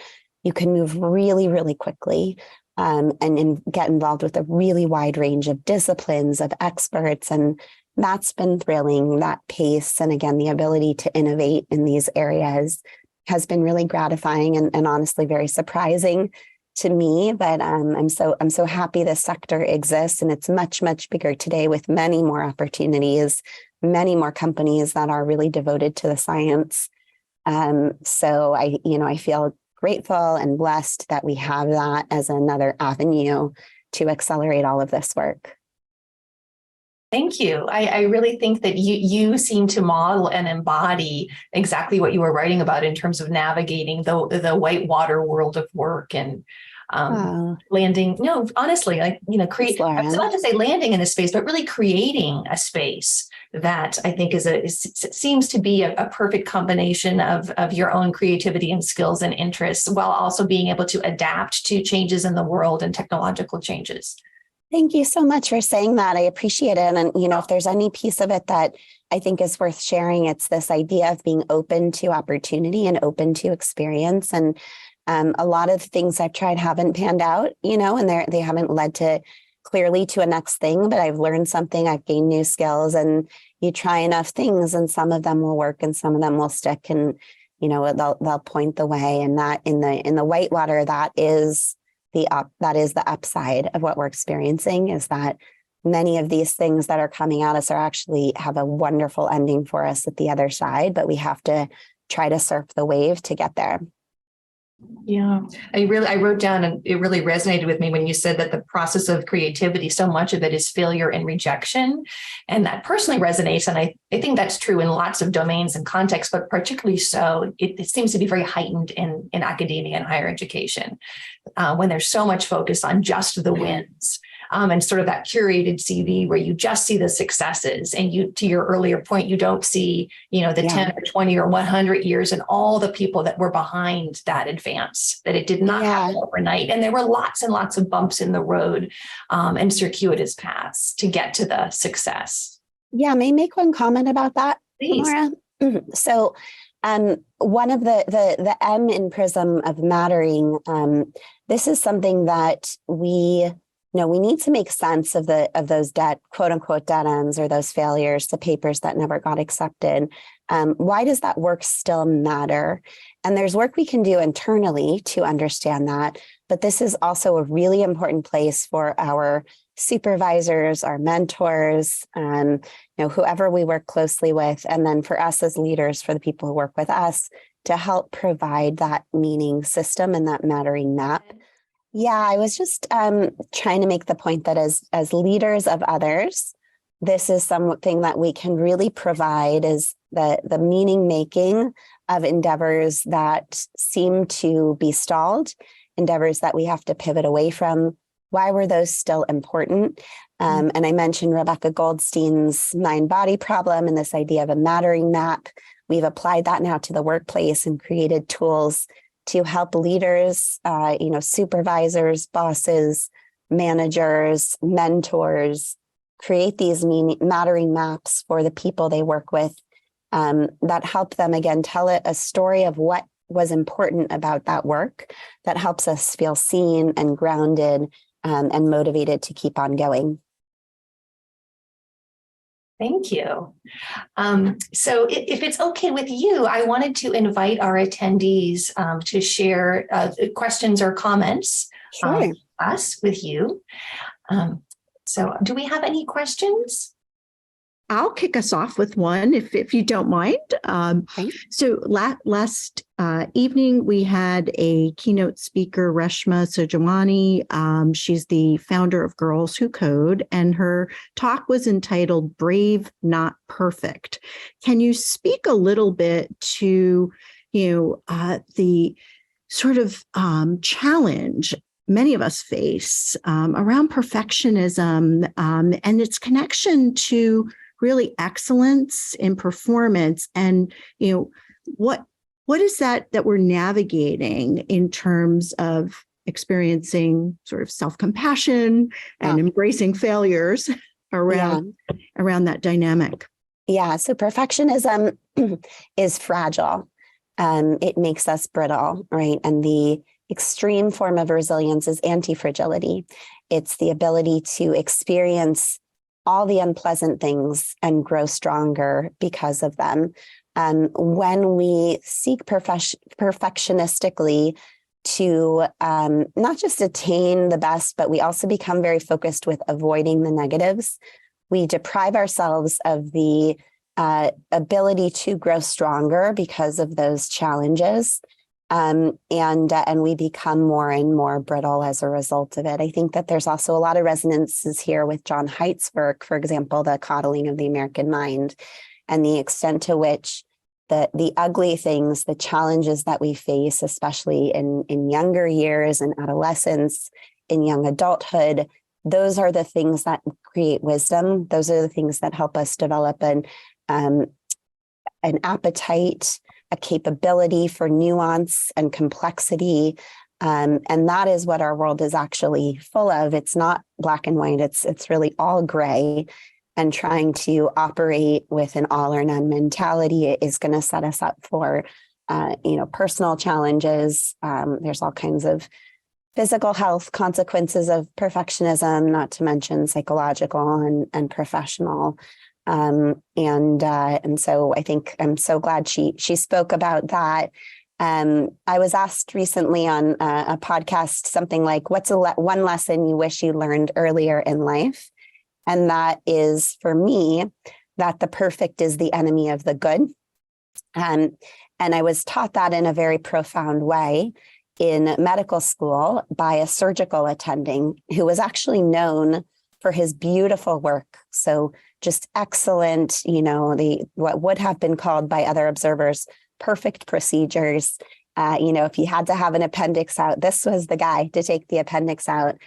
you can move really, really quickly and get involved with a really wide range of disciplines, of experts. And that's been thrilling, that pace. And again, the ability to innovate in these areas has been really gratifying and honestly very surprising to me. But I'm so happy this sector exists, and it's much, much bigger today with many more opportunities, many more companies that are really devoted to the science. So I feel grateful and blessed that we have that as another avenue to accelerate all of this work. Thank you. I really think that you seem to model and embody exactly what you were writing about in terms of navigating the whitewater world of work and landing. No, honestly, create. It's not to say landing in a space, but really creating a space that I think seems to be a perfect combination of your own creativity and skills and interests, while also being able to adapt to changes in the world and technological changes. Thank you so much for saying that. I appreciate it. And, if there's any piece of it that I think is worth sharing, it's this idea of being open to opportunity and open to experience. And a lot of things I've tried haven't panned out, and they haven't led clearly to a next thing, but I've learned something, I've gained new skills, and you try enough things and some of them will work and some of them will stick, and, they'll point the way. And that in the whitewater, that is the upside of what we're experiencing, is that many of these things that are coming at us are actually have a wonderful ending for us at the other side, but we have to try to surf the wave to get there. Yeah, I wrote down, and it really resonated with me when you said that the process of creativity, so much of it is failure and rejection. And that personally resonates. And I think that's true in lots of domains and contexts, but particularly so, it seems to be very heightened in academia and higher education, when there's so much focus on just the wins. And sort of that curated CV where you just see the successes, and to your earlier point, you don't see, the 10 or 20 or 100 years and all the people that were behind that advance, that it did not happen overnight. And there were lots and lots of bumps in the road and circuitous paths to get to the success. Yeah, may I make one comment about that, Please. Tamara? So one of the M in PRISM of mattering, this is something that we need to make sense of those quote unquote dead ends, or those failures, the papers that never got accepted. Why does that work still matter? And there's work we can do internally to understand that, but this is also a really important place for our supervisors, our mentors, whoever we work closely with, and then for us as leaders, for the people who work with us, to help provide that meaning system and that mattering map. Yeah, I was just trying to make the point that as leaders of others, this is something that we can really provide, is the meaning making of endeavors that seem to be stalled, endeavors that we have to pivot away from. Why were those still important? And I mentioned Rebecca Goldstein's mind-body problem and this idea of a mattering map. We've applied that now to the workplace and created tools to help leaders, supervisors, bosses, managers, mentors, create these mattering maps for the people they work with, that help them, again, tell a story of what was important about that work, that helps us feel seen and grounded and motivated to keep on going. Thank you. So if it's okay with you, I wanted to invite our attendees to share questions or comments with you. So do we have any questions? I'll kick us off with one, if you don't mind. So last evening, we had a keynote speaker, Reshma Sojamani. She's the founder of Girls Who Code, and her talk was entitled Brave, Not Perfect. Can you speak a little bit to, the sort of challenge many of us face around perfectionism and its connection to really excellence in performance, and what what is that we're navigating in terms of experiencing sort of self-compassion and embracing failures around that dynamic? Yeah. So perfectionism is fragile. It makes us brittle, right? And the extreme form of resilience is anti-fragility. It's the ability to experience all the unpleasant things and grow stronger because of them. When we seek perfectionistically to not just attain the best, but we also become very focused with avoiding the negatives, we deprive ourselves of the ability to grow stronger because of those challenges. And we become more and more brittle as a result of it. I think that there's also a lot of resonances here with John Haidt's work, for example, the coddling of the American mind, and the extent to which the ugly things, the challenges that we face, especially in younger years and adolescence, in young adulthood, those are the things that create wisdom. Those are the things that help us develop an appetite, a capability for nuance and complexity. And that is what our world is actually full of. It's not black and white. It's really all gray. And trying to operate with an all or none mentality is going to set us up for, personal challenges. There's all kinds of physical health consequences of perfectionism, not to mention psychological and professional. And so I think I'm so glad she spoke about that. I was asked recently on a podcast something like, what's one lesson you wish you learned earlier in life? And that is, for me, that the perfect is the enemy of the good. And I was taught that in a very profound way in medical school by a surgical attending who was actually known for his beautiful work. So just excellent, what would have been called by other observers, perfect procedures. If you had to have an appendix out, this was the guy to take the appendix out.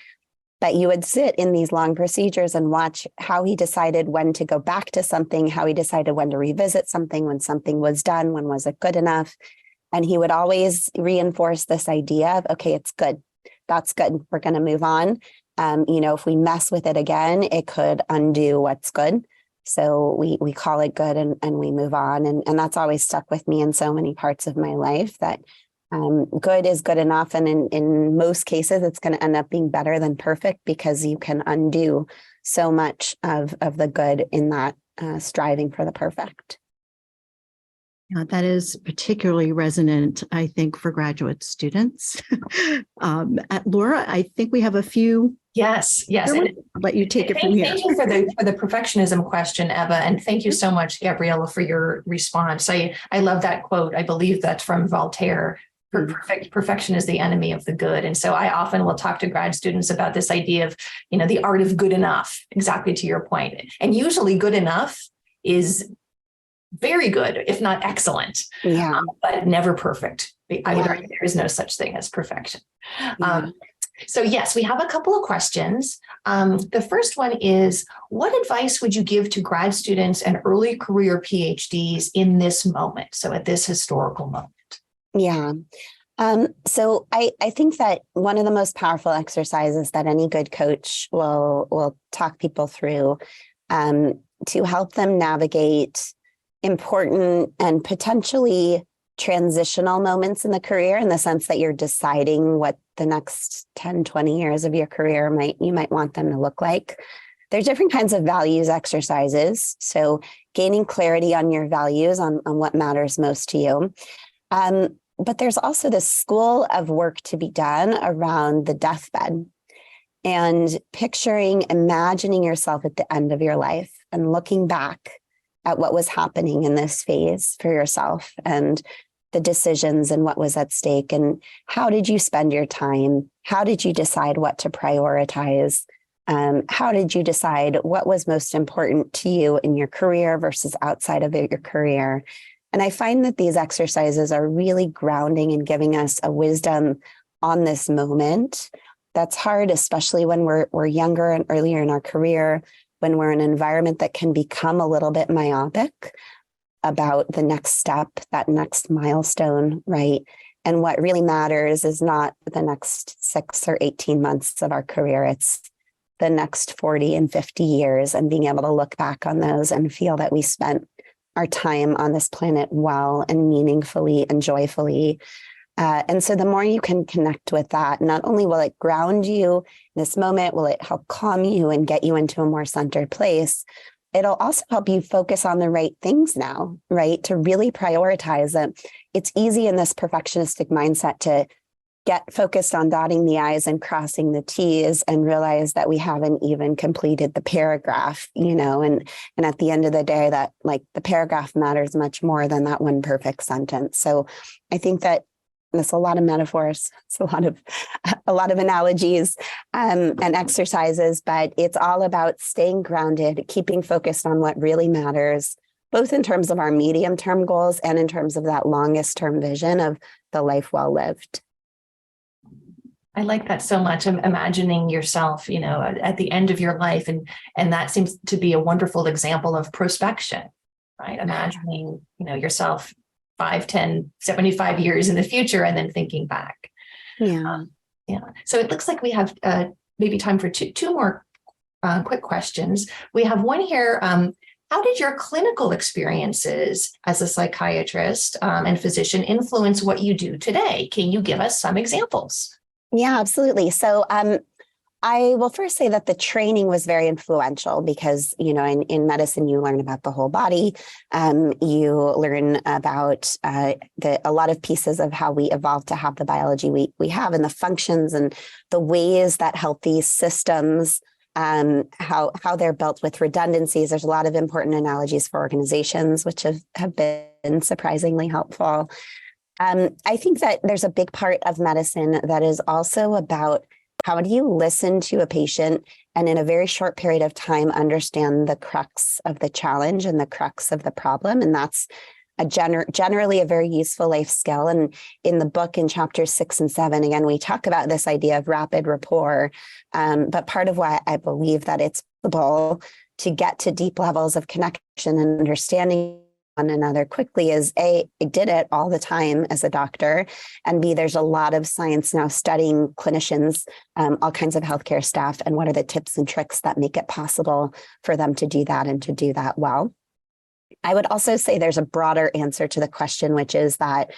But you would sit in these long procedures and watch how he decided when to go back to something, how he decided when to revisit something, when something was done, when was it good enough. And he would always reinforce this idea of, okay, it's good. That's good. We're going to move on. If we mess with it again, it could undo what's good. So we call it good and we move on. And that's always stuck with me in so many parts of my life, that good is good enough. And in most cases, it's going to end up being better than perfect, because you can undo so much of the good in that striving for the perfect. Yeah, that is particularly resonant, I think, for graduate students. Laura, I think we have a few. Yes. I'll let you take it from here. Thank you for the perfectionism question, Eva, and thank you so much, Gabriella, for your response. I love that quote. I believe that's from Voltaire. Perfection is the enemy of the good. And so I often will talk to grad students about this idea of, the art of good enough, exactly to your point. And usually good enough is very good, if not excellent, but never perfect. I would argue there is no such thing as perfection. So yes, we have a couple of questions. The first one is, what advice would you give to grad students and early career PhDs in this moment? So at this historical moment. Yeah. So I think that one of the most powerful exercises that any good coach will talk people through to help them navigate important and potentially transitional moments in the career, in the sense that you're deciding what the next 10, 20 years of your career you might want them to look like. There's different kinds of values exercises. So gaining clarity on your values, on what matters most to you. But there's also this school of work to be done around the deathbed, and imagining yourself at the end of your life and looking back at what was happening in this phase for yourself, and the decisions and what was at stake, and how did you spend your time? How did you decide what to prioritize? How did you decide what was most important to you in your career versus outside of your career? And I find that these exercises are really grounding and giving us a wisdom on this moment. That's hard, especially when we're younger and earlier in our career, when we're in an environment that can become a little bit myopic. about the next step, that next milestone, right? And what really matters is not the next 6 or 18 months of our career. It's the next 40 and 50 years, and being able to look back on those and feel that we spent our time on this planet well and meaningfully and joyfully. And so the more you can connect with that, not only will it ground you in this moment, will it help calm you and get you into a more centered place, it'll also help you focus on the right things now, right? To really prioritize it. It's easy in this perfectionistic mindset to get focused on dotting the I's and crossing the T's and realize that we haven't even completed the paragraph, and at the end of the day, that like the paragraph matters much more than that one perfect sentence. So I think that there's a lot of metaphors, it's a lot of analogies and exercises, but it's all about staying grounded, keeping focused on what really matters, both in terms of our medium-term goals and in terms of that longest-term vision of the life well lived. I like that so much. I'm imagining yourself, at the end of your life. And that seems to be a wonderful example of prospection, right? Imagining, yourself 5, 10, 75 years in the future and then thinking back. Yeah. So it looks like we have maybe time for two more quick questions. We have one here. How did your clinical experiences as a psychiatrist and physician influence what you do today? Can you give us some examples? Yeah, absolutely. So I will first say that the training was very influential because, in medicine, you learn about the whole body. You learn about a lot of pieces of how we evolved to have the biology we have and the functions and the ways that healthy systems, how they're built with redundancies. There's a lot of important analogies for organizations, which have been surprisingly helpful. I think that there's a big part of medicine that is also about how do you listen to a patient and in a very short period of time understand the crux of the challenge and the crux of the problem. And that's generally a very useful life skill. And in the book in chapters 6 and 7, again, we talk about this idea of rapid rapport. But part of why I believe that it's possible to get to deep levels of connection and understanding one another quickly is A, I did it all the time as a doctor, and B, there's a lot of science now studying clinicians, all kinds of healthcare staff, and what are the tips and tricks that make it possible for them to do that and to do that well. I would also say there's a broader answer to the question, which is that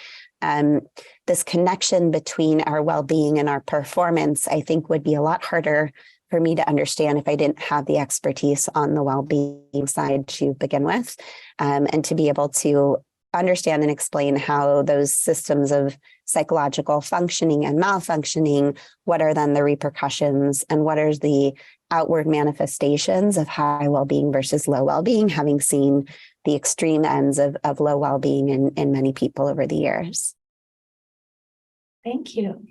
this connection between our well-being and our performance, I think, would be a lot harder for me to understand if I didn't have the expertise on the well-being side to begin with, and to be able to understand and explain how those systems of psychological functioning and malfunctioning, what are then the repercussions and what are the outward manifestations of high well-being versus low well-being, having seen the extreme ends of low well-being in many people over the years. Thank you.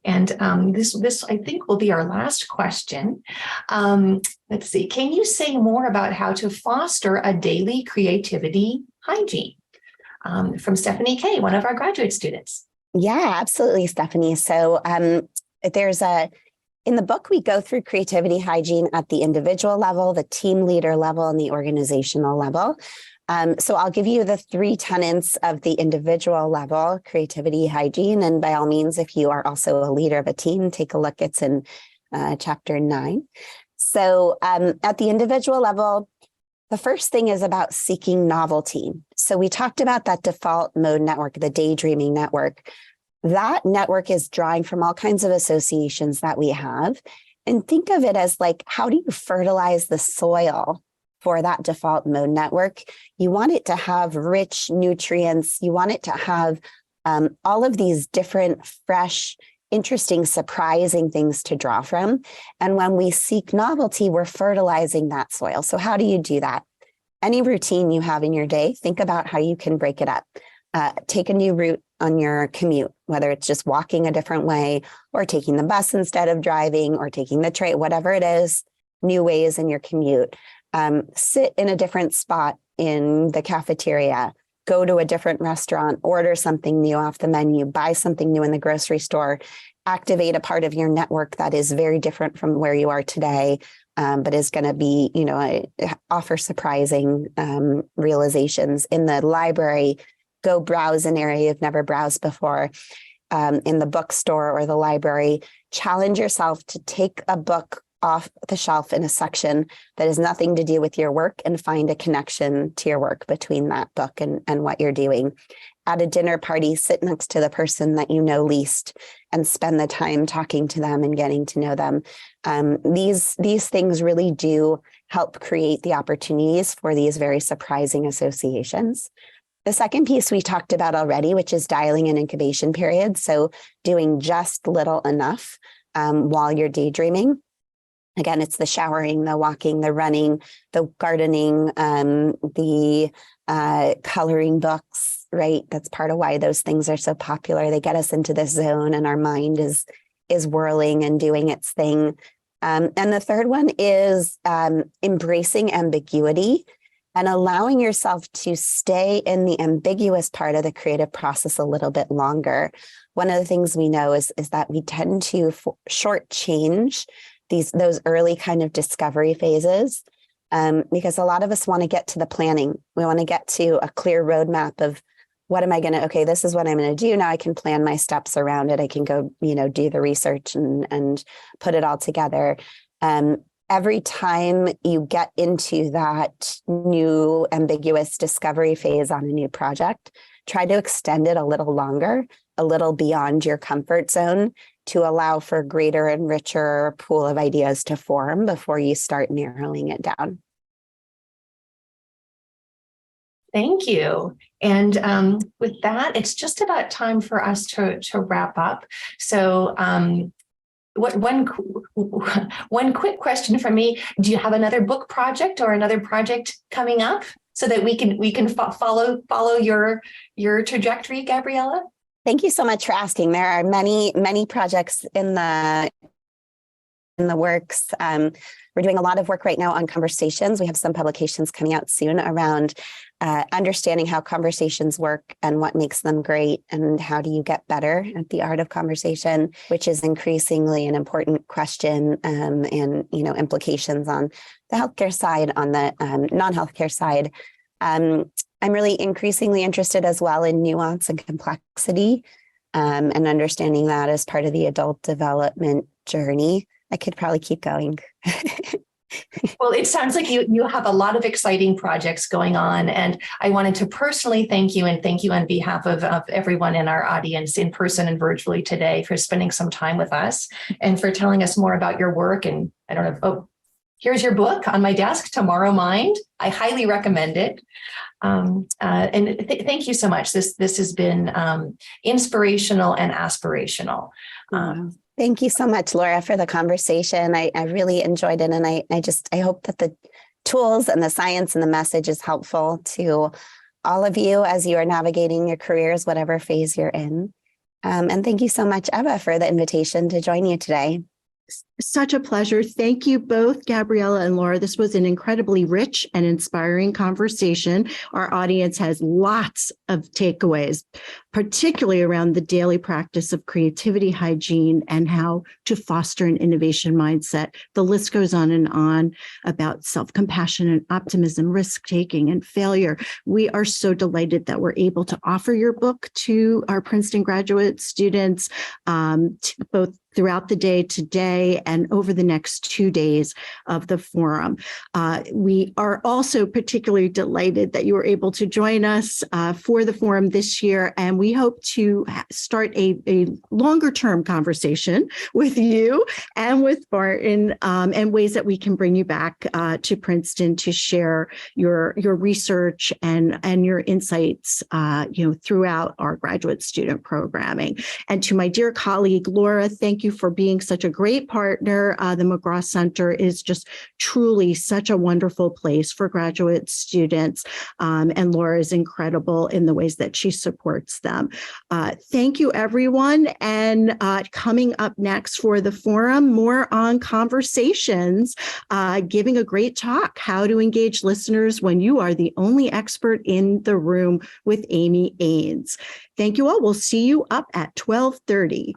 And this I think will be our last question. Let's see. Can you say more about how to foster a daily creativity hygiene? From Stephanie K., one of our graduate students. Yeah, absolutely, Stephanie. So in the book, we go through creativity hygiene at the individual level, the team leader level, and the organizational level. So I'll give you the 3 tenets of the individual level creativity hygiene. And by all means, if you are also a leader of a team, take a look. It's in chapter 9. So at the individual level, the first thing is about seeking novelty. So we talked about that default mode network, the daydreaming network. That network is drawing from all kinds of associations that we have. And think of it as like, how do you fertilize the soil for that default mode network? You want it to have rich nutrients. You want it to have all of these different, fresh, interesting, surprising things to draw from. And when we seek novelty, we're fertilizing that soil. So how do you do that? Any routine you have in your day, think about how you can break it up. Take a new route on your commute, whether it's just walking a different way or taking the bus instead of driving or taking the train, whatever it is, new ways in your commute. Sit in a different spot in the cafeteria, go to a different restaurant, order something new off the menu, buy something new in the grocery store, activate a part of your network that is very different from where you are today. but is going to be, offer surprising realizations. In the library, go browse an area you've never browsed before. In the bookstore or the library, challenge yourself to take a book off the shelf in a section that has nothing to do with your work and find a connection to your work between that book and what you're doing. At a dinner party, sit next to the person that you know least and spend the time talking to them and getting to know them. These things really do help create the opportunities for these very surprising associations. The second piece we talked about already, which is dialing an incubation period. So doing just little enough while you're daydreaming. Again, it's the showering, the walking, the running, the gardening, the coloring books, right? That's part of why those things are so popular. They get us into this zone and our mind is whirling and doing its thing. And the third one is embracing ambiguity and allowing yourself to stay in the ambiguous part of the creative process a little bit longer. One of the things we know is that we tend to shortchange those early kind of discovery phases, because a lot of us want to get to the planning. We want to get to a clear roadmap of what am I going to, okay, this is what I'm going to do. Now I can plan my steps around it. I can go, do the research and put it all together. Every time you get into that new ambiguous discovery phase on a new project, try to extend it a little longer, a little beyond your comfort zone, to allow for greater and richer pool of ideas to form before you start narrowing it down. Thank you. And with that, it's just about time for us to wrap up. So one quick question from me. Do you have another book project or another project coming up so that we can follow your trajectory, Gabriella? Thank you so much for asking. There are many projects in the works. We're doing a lot of work right now on conversations. We have some publications coming out soon around understanding how conversations work and what makes them great, and how do you get better at the art of conversation, which is increasingly an important question, and implications on the healthcare side, on the non-healthcare side. I'm really increasingly interested as well in nuance and complexity, and understanding that as part of the adult development journey. I could probably keep going. Well, it sounds like you have a lot of exciting projects going on, and I wanted to personally thank you on behalf of everyone in our audience, in person and virtually today, for spending some time with us and for telling us more about your work. And I don't know, here's your book on my desk, Tomorrowmind. I highly recommend it. Thank you so much. This has been inspirational and aspirational. Thank you so much, Laura, for the conversation. I really enjoyed it. And I hope that the tools and the science and the message is helpful to all of you as you are navigating your careers, whatever phase you're in. And thank you so much, Eva, for the invitation to join you today. Such a pleasure. Thank you both, Gabriella and Laura. This was an incredibly rich and inspiring conversation. Our audience has lots of takeaways, particularly around the daily practice of creativity hygiene and how to foster an innovation mindset. The list goes on about self-compassion and optimism, risk-taking and failure. We are so delighted that we're able to offer your book to our Princeton graduate students, both throughout the day today and over the next 2 days of the forum. We are also particularly delighted that you were able to join us for the forum this year, and we hope to start a longer-term conversation with you and with Barton, and ways that we can bring you back to Princeton to share your research and your insights throughout our graduate student programming. And to my dear colleague, Laura, thank you for being such a great partner. The McGraw Center is just truly such a wonderful place for graduate students. And Laura is incredible in the ways that she supports them. Thank you, everyone. And coming up next for the forum, more on conversations, giving a great talk, how to engage listeners when you are the only expert in the room, with Amy Ains. Thank you all. We'll see you up at 12:30.